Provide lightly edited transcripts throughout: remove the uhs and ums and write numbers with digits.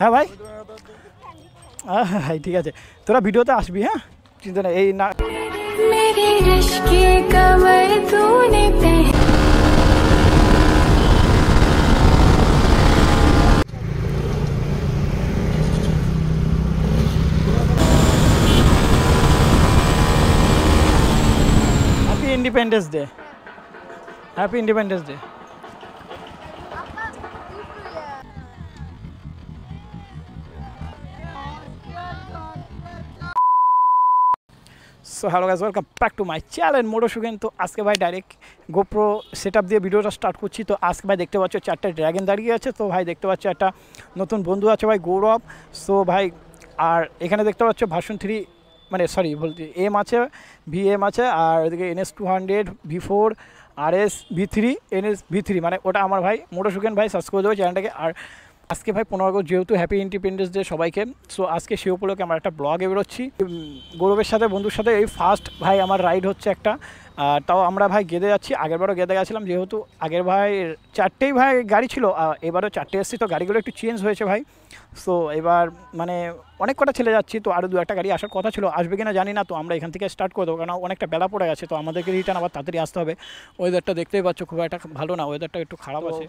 হ্যাঁ ভাই, ভাই ঠিক আছে, তোরা ভিডিওতে আসবি, হ্যাঁ চিন্তা নেই। এই না happy independence day, happy independence day. So hello guys, welcome back to my channel মোটো সুগেন। তো আজকে ভাই ডাইরেক্ট গোপ্রো সেট আপ দিয়ে ভিডিওটা স্টার্ট করছি। তো আজকে ভাই দেখতে পাচ্ছ 4টা ড্র্যাগন দাঁড়িয়ে আছে। তো ভাই দেখতে পাচ্ছ একটা নতুন বন্ধু আছে ভাই, গৌরব। সো ভাই আর এখানে দেখতে পাচ্ছ ভার্সন 3, মানে সরি বলতে এম আছে, VM আছে, আর ওদিকে NS200, V4, RS, V3, NS V3, মানে ওটা আমার ভাই মোটো সুগেন ভাই। সাবস্ক্রাইব করে দেবো চ্যানেলটাকে। আর আজকে ভাই 15 আগস্ট, যেহেতু হ্যাপি ইন্ডিপেন্ডেন্স ডে সবাইকে, সো আজকে সে উপলক্ষে আমার একটা ব্লগে বেরোচ্ছি গৌরবের সাথে, বন্ধুর সাথে। এই ফার্স্ট ভাই আমার রাইড হচ্ছে একটা, তাও আমরা ভাই গেদে যাচ্ছি। আগেরবারও গেদে গেছিলাম, যেহেতু আগের ভাই 4টেই ভাই গাড়ি ছিল, এবারও 4টে এসেছি। তো গাড়িগুলো একটু চেঞ্জ হয়েছে ভাই। সো এবার মানে অনেক কটা ছেলে যাচ্ছি, তো আরও 2-1টা গাড়ি আসার কথা ছিল, আসবে কিনা জানি না। তো আমরা এখান থেকে স্টার্ট করে দেবো, কারণ অনেকটা বেলা পড়ে গেছে। তো আমাদেরকে রিটার্ন আবার তাড়াতাড়ি আসতে হবে। ওয়েদারটা দেখতেই পাচ্ছ খুব একটা ভালো না, ওয়েদারটা একটু খারাপ আছে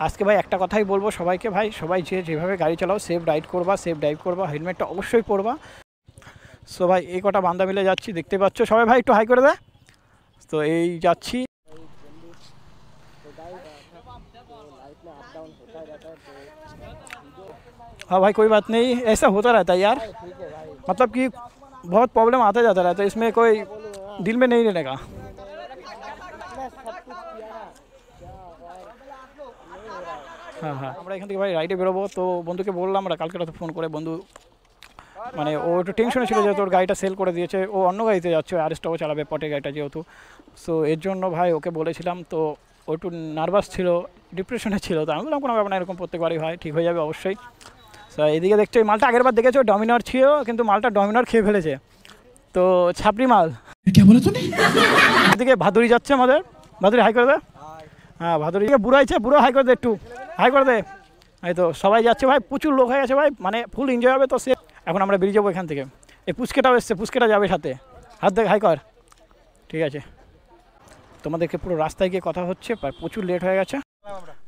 আজকে ভাই। একটা কথাই বলবো সবাইকে ভাই, সবাই যেভাবে গাড়ি চালাও সেফ রাইড করবা, সেফ ড্রাইভ করবা, হেলমেটটা অবশ্যই পরবা। সো ভাই এই কটা বান্দা মিলে যাচ্ছি, দেখতে পাচ্ছ সবাই। ভাই একটু হাই করে দেয়। তো এই যাচ্ছি। हाँ भाई कोई बात नहीं, ऐसा होता रहता है यार, मतलब कि बहुत प्रॉब्लम आता जाता रहता है, इसमें कोई दिल में नहीं रहने का। হ্যাঁ হ্যাঁ, আমরা এখান থেকে ভাই রাইডে বেরোবো। তো বন্ধুকে বললাম, আমরা কালকে রাতে ফোন করে, বন্ধু মানে ও একটু টেনশনে ছিল, যেহেতু ওর গাড়িটা সেল করে দিয়েছে, ও অন্য গাড়িতে যাচ্ছে, আরএসটাও চালাবে, পটের গাড়িটা যেহেতু। সো এর জন্য ভাই ওকে বলেছিলাম, তো ও একটু নার্ভাস ছিল, ডিপ্রেশনে ছিল। তো আমি বললাম কোনো ব্যাপার না, এরকম প্রত্যেকবারই হয়, ঠিক হয়ে যাবে অবশ্যই। সো এদিকে দেখছো এই মালটা আগের বার দেখেছো ডমিনার ছিল, কিন্তু মালটা ডমিনার খেয়ে ফেলেছে, তো ছাপড়ি মাল। এদিকে ভাদুরি যাচ্ছে আমাদের, ভাদুরি হাই করে দে। হ্যাঁ ভাদুরি বুড়ো আছে, বুড়ো হাই করে দে, একটু হাই করে দে। এই তো সবাই যাচ্ছে ভাই, প্রচুর লোক হয়ে গেছে ভাই, মানে ফুল এনজয় হবে। তো সে এখন আমরা বেরিয়ে যাবো এখান থেকে। এই পুচকেটাও এসছে, পুচকেটা যাবে সাথে, হাত দেখ, হাই কর। ঠিক আছে, তোমাদেরকে পুরো রাস্তায় গিয়ে কথা হচ্ছে, প্রচুর লেট হয়ে গেছে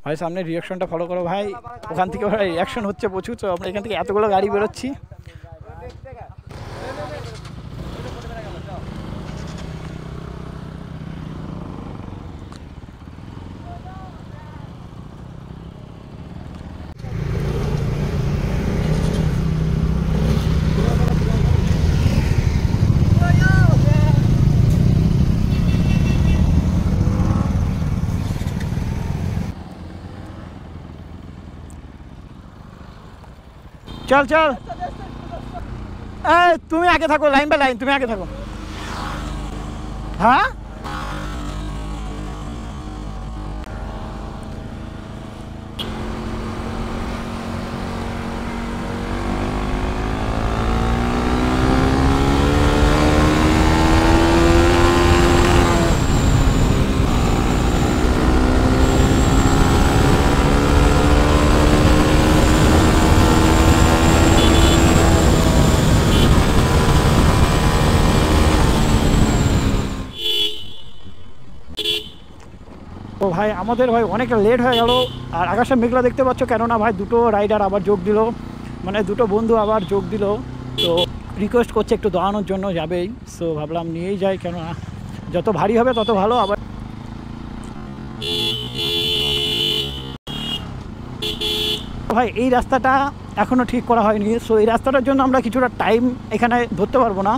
ভাই। সামনে রিয়াকশনটা ফলো করো ভাই, ওখান থেকে ভাই রিয়াকশন হচ্ছে প্রচুর। তো আমরা এখান থেকে এতগুলো গাড়ি বেরোচ্ছি। চল চল, তুমি আগে থাকো, লাইন বাই লাইন তুমি আগে থাকো। হ্যাঁ তো ভাই আমাদের ভাই অনেকটা লেট হয়ে গেল। আর আকাশে মেঘলা দেখতে পাচ্ছ, কেননা ভাই দুটো রাইডার আবার যোগ দিল, মানে দুটো বন্ধু আবার যোগ দিল। তো রিকোয়েস্ট করছে একটু দাঁড়ানোর জন্য, যাবেই। সো ভাবলাম নিয়েই যাই, কেননা যত ভারী হবে তত ভালো। আবার ভাই এই রাস্তাটা এখনও ঠিক করা হয়নি। সো এই রাস্তাটার জন্য আমরা কিছুটা টাইম এখানে ধরতে পারবো না।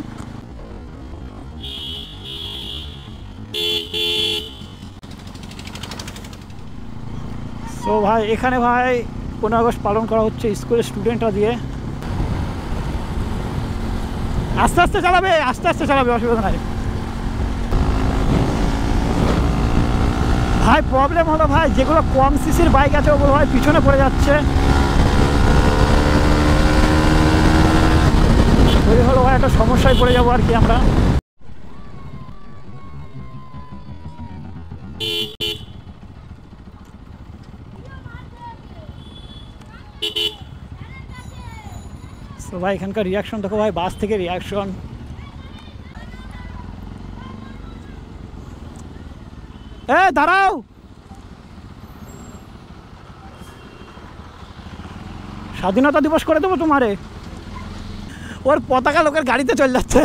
তো ভাই এখানে ভাই 15 আগস্ট পালন করা হচ্ছে স্কুলের স্টুডেন্টরা দিয়ে। আস্তে আস্তে চালাবে, আস্তে আস্তে চালাবে, অসুবিধা নাই ভাই। প্রবলেম হলো ভাই, যেগুলো কম সিসির বাইক আছে ওগুলো ভাই পিছনে পড়ে যাচ্ছে। ওই হলো ভাই একটা সমস্যায় পড়ে যাবো আর কি আমরা। তো ভাই এখানকার রিয়াকশন দেখো ভাই, বাস থেকে রিয়াকশন। দাঁড়াও, স্বাধীনতা দিবস করে দেবো তোমারে। ওর পতাকা লোকের গাড়িতে চলে যাচ্ছে,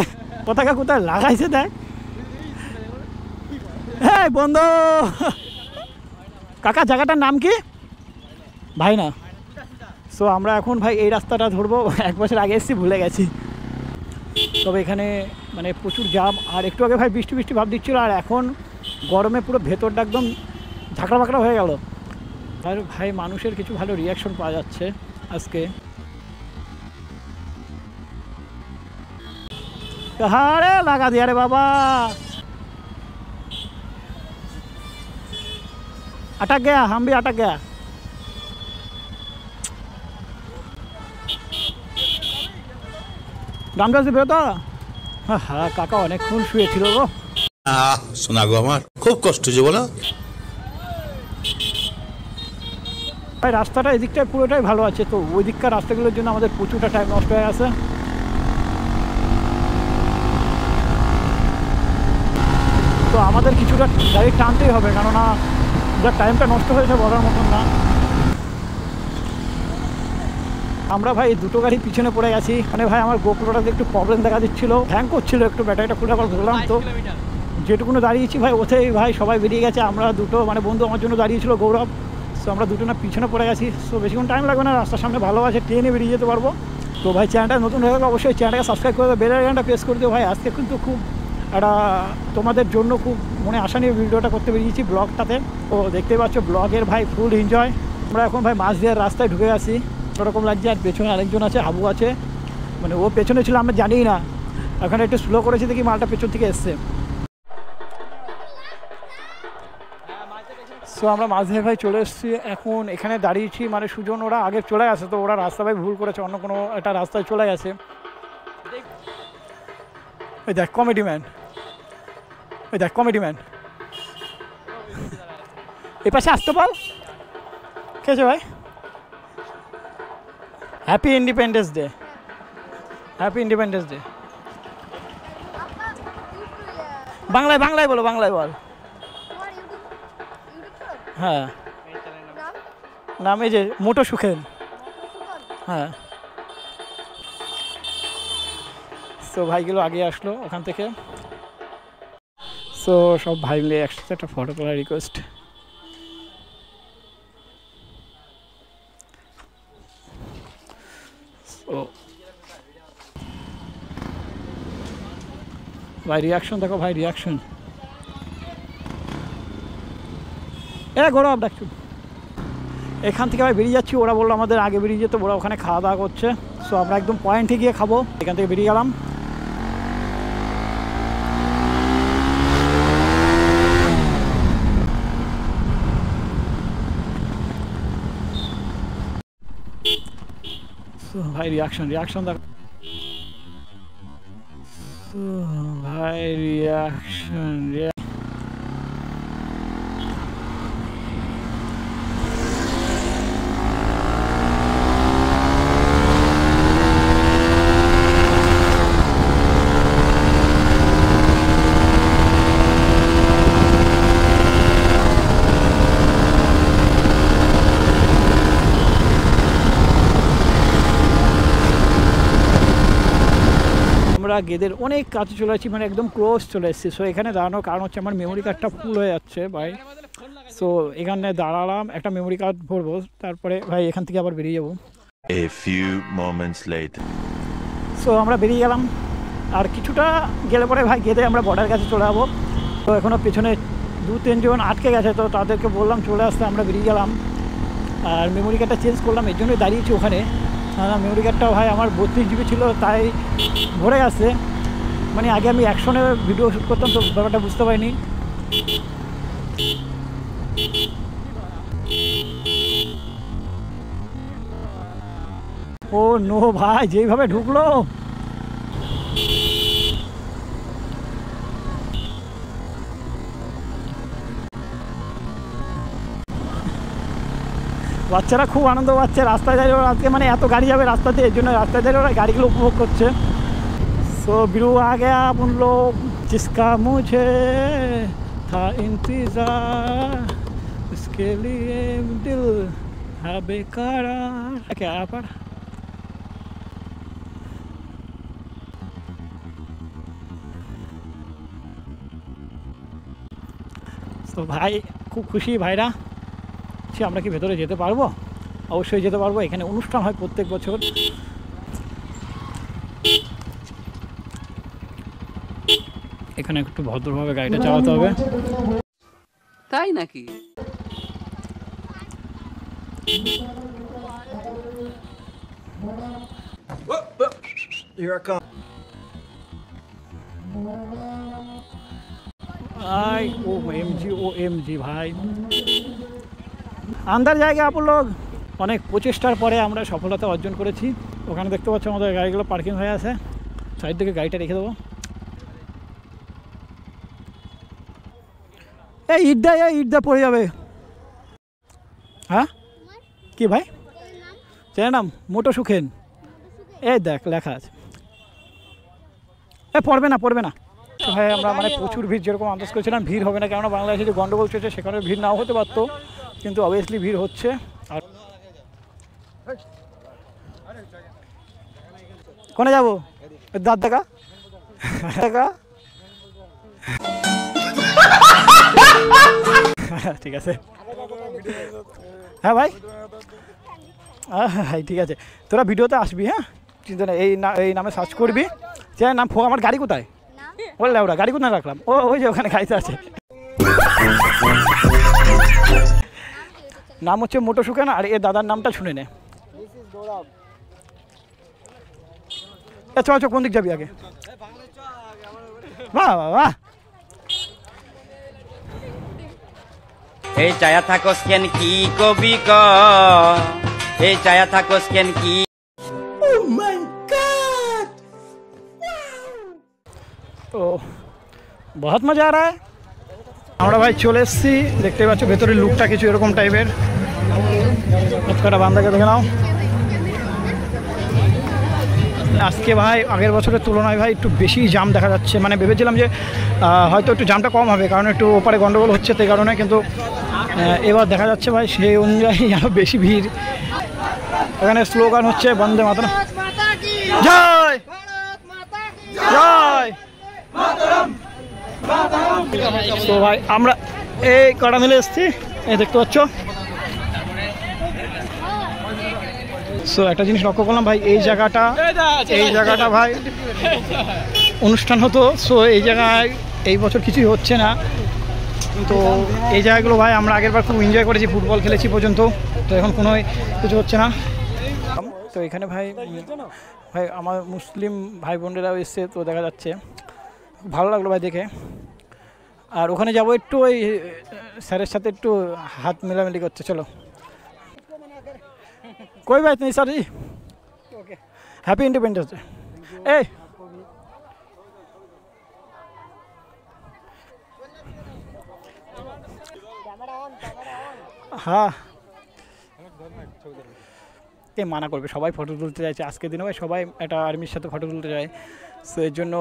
পতাকা কোথায় লাগাইছে দেখ। হ্যাঁ বন্ধু, কাকা জায়গাটার নাম কি? ভাই না। সো আমরা এখন ভাই এই রাস্তাটা ধরবো, 1 বছর আগে এসেছি ভুলে গেছি। তবে এখানে মানে প্রচুর জাম, আর একটু আগে ভাই বৃষ্টি বৃষ্টি ভাব দিচ্ছিলো, আর এখন গরমে পুরো ভেতরটা একদম ঝাঁকড়া বাঁকড়া হয়ে গেল। আর ভাই মানুষের কিছু ভালো রিয়াকশন পাওয়া যাচ্ছে আজকে। আরে লাগা দিয়া রে বাবা, अटक गया, हम भी अटक गया। রামদাস বেরোতো। হ্যাঁ কাকা অনেকক্ষণ শুয়েছিল গো। শোনা গো, আমার খুব কষ্ট হচ্ছে বলো। ভাই রাস্তাটা এদিকটায় পুরোটাই ভালো আছে, তো ওই দিককার রাস্তাগুলোর জন্য আমাদের প্রচুরটা টাইম নষ্ট হয়ে গেছে। তো আমাদের কিছুটা গাড়ি টানতেই হবে, কেননা যা টাইমটা নষ্ট হয়েছে বলার মতন না। আমরা ভাই দুটো গাড়ি পিছনে পড়ে গেছি, মানে ভাই আমার গোপ্রোটাতে একটু প্রবলেম দেখা দিচ্ছিল, হ্যাং করছিল একটু, ব্যাটারিটা খুলে আবার বললাম। তো যেটুকুনো দাঁড়িয়েছি ভাই ওতেই ভাই সবাই বেরিয়ে গেছে। আমরা দুটো মানে বন্ধু আমার জন্য দাঁড়িয়েছিল, গৌরব। সো আমরা দুটো না পিছনে পড়ে গেছি। সো বেশিক্ষণ টাইম লাগবে না, রাস্তার সামনে ভালো আছে, ট্রেনে বেরিয়ে যেতে পারবো। তো ভাই চ্যানেলটা নতুন হয়ে গেলে অবশ্যই চ্যানেলটাকে সাবস্ক্রাইব করে দেবে, বেল আইকনটা প্রেস করে দিও। ভাই আজকে কিন্তু খুব একটা তোমাদের জন্য খুব মনে আশা নিয়ে ভিডিওটা করতে বেরিয়েছি ব্লগটাতে। তো দেখতেই পাচ্ছ ব্লগের ভাই ফুল এনজয়। আমরা এখন ভাই মাছ দেওয়ার রাস্তায় ঢুকে গেছি, ওরকম লাগছে। আর পেছনে আরেকজন আছে, হাবু আছে, মানে ও পেছনে ছিল আমরা জানিই না, ওখানে একটু স্লো করেছি দেখি মালটা পেছন থেকে এসছে। সো আমরা মাছ দিয়ে ভাই চলে এসেছি, এখন এখানে দাঁড়িয়েছি। মানে সুজন ওরা আগে চলে গেছে, তো ওরা রাস্তা ভাই ভুল করেছে, অন্য কোনো একটা রাস্তায় চলে গেছে। ওই দেখ কমেডি ম্যান, ওই দেখ কমেডি ম্যান, এ পাশে আসতে পার। কে আছে ভাই? Happy independence day, happy independence day. বাংলায় বাংলায় বলো, বাংলায় বল। হ্যাঁ নাম এই যে মোটো সুখেন। হ্যাঁ সো ভাইগুলো আগে আসলো ওখান থেকে। সো সব ভাই মিলে একসাথে একটা ফটো তোলার রিকোয়েস্ট। সো ভাই রিয়াকশন দেখো, ভাই রিয়াকশন। গৌরব ডাকছু। এখান থেকে ভাই বেরিয়ে যাচ্ছি, ওরা বললো আমাদের আগে বেরিয়ে যেতে, ওরা ওখানে খাওয়া দাওয়া করছে। সো আমরা একদম পয়েন্টে গিয়ে খাবো, এখান থেকে বেরিয়ে গেলাম। ভাই রিয়াকশন, রিয়াকশন দেখ ভাই, রিয়াকশন। আমরা গেদের অনেক কাছে চলে আসছি, মানে একদম ক্লোজ চলে এসেছি। সো এখানে দাঁড়ানোর কারণ হচ্ছে আমার মেমোরি কার্ডটা ফুল হয়ে যাচ্ছে ভাই। সো এখানে দাঁড়ালাম, একটা মেমোরি কার্ড ভরবো, তারপরে ভাই এখান থেকে আবার বেরিয়ে যাবো। A few moments later. So আমরা বেরিয়ে গেলাম, আর কিছুটা গেলে পরে ভাই গেদে আমরা বর্ডার কাছে চলে যাবো। তো এখনও পেছনে 2-3 জন আটকে গেছে, তো তাদেরকে বললাম চলে আসতে, আমরা বেরিয়ে গেলাম। আর মেমোরি কার্ডটা চেঞ্জ করলাম, এর জন্যই দাঁড়িয়েছি ওখানে। মেমোরি কার্ডটা ভাই আমার 32 GB ছিল, তাই ভরে গেছে। মানে আগে আমি অ্যাকশনে ভিডিও শ্যুট করতাম, তো ব্যাপারটা বুঝতে পারিনি। ও নো ভাই, যেইভাবে ঢুকলো বাচ্চারা খুব আনন্দ পাচ্ছে রাস্তায় দাঁড়িয়ে ওরা আজকে মানে এত গাড়ি যাবে রাস্তাতে এর জন্য রাস্তায় দাঁড়িয়ে ওরা গাড়িগুলো উপভোগ করছে। সো বিরু आ गया उन लोग जिसका मुझे था इंतजार उसके लिए दिल है बेकरार क्या पर তো ভাই খুব খুশি ভাইরা। সে আমরা কি ভেতরে যেতে পারবো? অবশ্যই যেতে পারবো। এখানে অনুষ্ঠান হয় প্রত্যেক বছর। এখানে একটু ভদ্রভাবে গাড়িটা চালাতে হবে। তাই নাকি? OMG ভাই अंदर जाएगा आप लोग। অনেক প্রচেষ্টার পরে আমরা সফলতা অর্জন করেছি। ওখানে দেখতে পাচ্ছ আমাদের গাড়িগুলো পার্কিং হয়ে আছে। সাইড থেকে গাড়িটা রেখে দেবো। এই ইটদা পড়ে যাবে। হ্যাঁ কি ভাই চেনার নাম? মোটো সুখেন। এই দেখ লেখা আছে। পড়বে না তো ভাই আমরা মানে প্রচুর ভিড় যেরকম আন্দাজ করেছিলাম ভিড় হবে না, কেননা বাংলাদেশে যে গন্ডগোল চলছে সেখানে ভিড় নাও হতে পারতো, কিন্তু অবভিয়াসলি ভিড় হচ্ছে। আর কোনে যাবো? দাঁত দেখা ঠিক আছে। হ্যাঁ ভাই ভাই ঠিক আছে, তোরা ভিডিওতে আসবি। হ্যাঁ চিন্তা নেই, এই নামে সার্চ করবি। যে নাম আমার গাড়ি কোথায় বললে ওরা গাড়ি কোথায় রাখলাম? ওই যে ওখানে গাড়িতে আছে। নাম হচ্ছে মোটো সুখেন আর এর দাদার নামটা শুনে নে। চল কোন দিক যাবি আগে? বাহ বাহ বাহ। এই চায়া থাকস কেন কি কবি ক, এই চায়া থাকস কেন কি। তো বহুত মজা আ রা হ্যায়। আমরা ভাই চলে এসেছি, দেখতে পাচ্ছ ভেতরের লুকটা কিছু এরকম টাইপের। কটা বান্দাকে দেখে নাও। আজকে ভাই আগের বছরের তুলনায় ভাই একটু বেশি জাম দেখা যাচ্ছে। মানে ভেবেছিলাম যে হয়তো একটু জামটা কম হবে, কারণ একটু ওপারে গন্ডগোল হচ্ছে সেই কারণে, কিন্তু এবার দেখা যাচ্ছে ভাই সেই অনুযায়ী আরও বেশি ভিড়। এখানে স্লোগান হচ্ছে বন্দে মাতরম, জয় জয়। তো ভাই আমরা এই কটা মিলে এসেছি, এই দেখতে পাচ্ছ। সো একটা জিনিস লক্ষ্য করলাম ভাই, এই জায়গাটা ভাই অনুষ্ঠান হতো। সো এই জায়গায় এই বছর কিছুই হচ্ছে না। তো এই জায়গাগুলো ভাই আমরা আগেরবার খুব এনজয় করেছি, ফুটবল খেলেছি পর্যন্ত। তো এখন কোনো কিছু হচ্ছে না। তো এখানে ভাই আমার মুসলিম ভাই বোনেরাও এসছে, তো দেখা যাচ্ছে ভালো লাগলো ভাই দেখে। আর ওখানে যাবো একটু ওই স্যারের সাথে একটু হাত মেলামেলি করতে। চলো कोई बात नहीं सर जी, हैप्पी इंडिपेंडेंस डे। ए हाँ কে মানা করবে, সবাই ফটো তুলতে চাইছে আজকের দিনে ভাই, সবাই একটা আর্মির সাথে ফটো তুলতে যায়। সো এর জন্য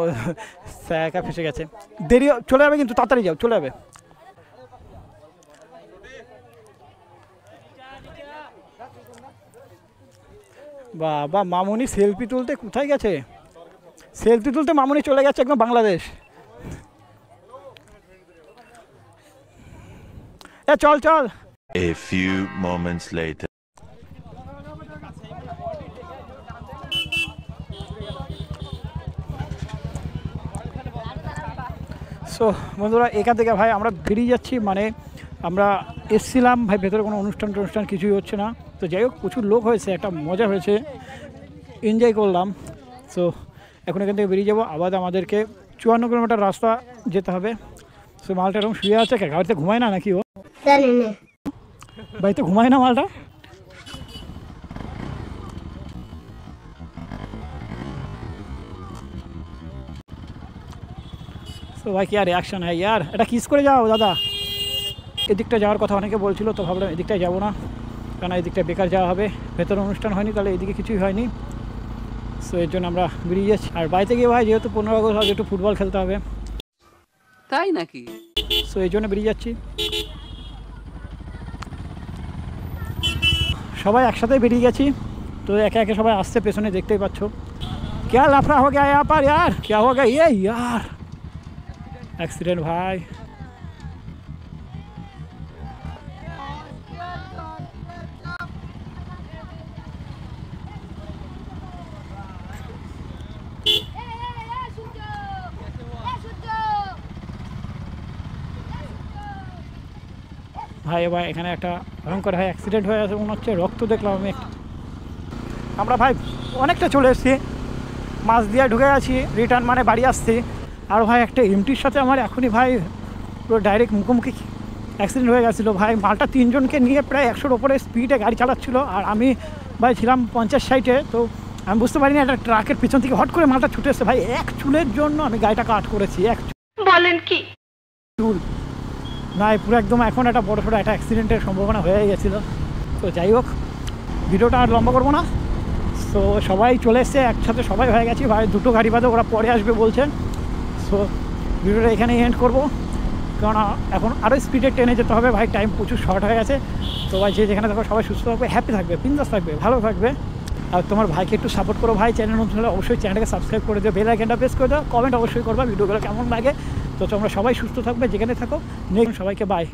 একা ফেসে গেছে। দেরি চলে যাবে, কিন্তু তাড়াতাড়ি যাও, চলে যাবে। বাবা মামুনি সেলফি তুলতে কোথায় গেছে? সেলফি তুলতে মামুনি চলে গেছে একদম বাংলাদেশ। চল চল। A few moments later. So বন্ধুরা এখান থেকে ভাই আমরা বেরিয়ে যাচ্ছি। মানে আমরা এসছিলাম ভাই, ভেতরে কোনো অনুষ্ঠান কিছুই হচ্ছে না। তো যাই হোক প্রচুর লোক হয়েছে, একটা মজা হয়েছে, এনজয় করলাম। সো এখন এখান থেকে বেরিয়ে যাবো। আবার আমাদেরকে 54 কিলোমিটার রাস্তা যেতে হবে। সো মালটা এরকম শুয়ে আছে, গাড়িতে ঘুমায় না নাকি? ও বাড়িতে ঘুমায় না মালটা। তো ভাই কি আর রিয়াকশন হ্যাঁ ইয়ার, এটা কিস করে যাও দাদা। এদিকটা যাওয়ার কথা অনেকে বলছিল, তো ভাবলাম এদিকটায় যাবো না, কারণ এই দিকটা বেকার যাওয়া হবে, ভেতরে অনুষ্ঠান হয়নি তাহলে এইদিকে কিছুই হয়নি। সো এর জন্য আমরা বেরিয়ে যাচ্ছি। আর বাড়িতে গিয়ে ভাই যেহেতু 15 আগস্ট আগে একটু ফুটবল খেলতে হবে, তাই নাকি? সো এই জন্য বেরিয়ে যাচ্ছি। সবাই একসাথে বেরিয়ে গেছি, তো একে একে সবাই আসছে পেছনে, দেখতেই পাচ্ছ। क्या लफड़ा हो गया यहाँ पर यार, क्या हो गया ये यार, एक्सीडेंट भाई। ভাই ভাই এখানে একটা ভয়ঙ্কর ভাই অ্যাক্সিডেন্ট হয়ে আছে মনে হচ্ছে, রক্ত দেখলাম আমি একটা। আমরা ভাই অনেকটা চলে এসেছি, মাছ দিয়ে ঢুকে গেছি, রিটার্ন মানে বাড়ি আসছি। আর ভাই একটা এমটির সাথে আমার এখনই ভাই পুরো ডাইরেক্ট মুখোমুখি অ্যাক্সিডেন্ট হয়ে গেছিলো ভাই। মালটা 3 জনকে নিয়ে প্রায় 100-র ওপরে স্পিডে গাড়ি চালাচ্ছিলো, আর আমি ভাই ছিলাম 50-60-এ। তো আমি বুঝতে পারিনি একটা ট্রাকের পিছন থেকে হট করে মালটা ছুটে এসছে ভাই। এক চুলের জন্য আমি গাড়িটা কাট করেছি, এক বলেন কি চুল না, পুরো একদম এখন একটা বড় সড়ো একটা অ্যাক্সিডেন্টের সম্ভাবনা হয়ে গেছিলো। তো যাই হোক, ভিডিওটা আর লম্বা করবো না। সো সবাই চলে এসছে একসাথে, সবাই হয়ে গেছি ভাই। 2টো গাড়ি বাদে ওরা পরে আসবে বলছে। সো ভিডিওটা এখানেই এন্ড করবো, কারণ এখন আরও স্পিডে ট্রেনে যেতে হবে ভাই, টাইম প্রচুর শর্ট হয়ে গেছে। তো ভাই যে যেখানে থাকবে সবাই সুস্থ থাকবে, হ্যাপি থাকবে, বিন্দাস থাকবে, ভালো থাকবে। আর তোমার ভাইকে একটু সাপোর্ট করো ভাই, চ্যানেল নতুন হলে অবশ্যই চ্যানেলকে সাবস্ক্রাইব করে দিও, বেল আইকনটা প্রেস করে দাও, কমেন্ট অবশ্যই করবা ভিডিওগুলো কেমন লাগে। তো তোমরা সবাই সুস্থ থাকবে যেখানে থাকো। নেক্সট সবাইকে বাই।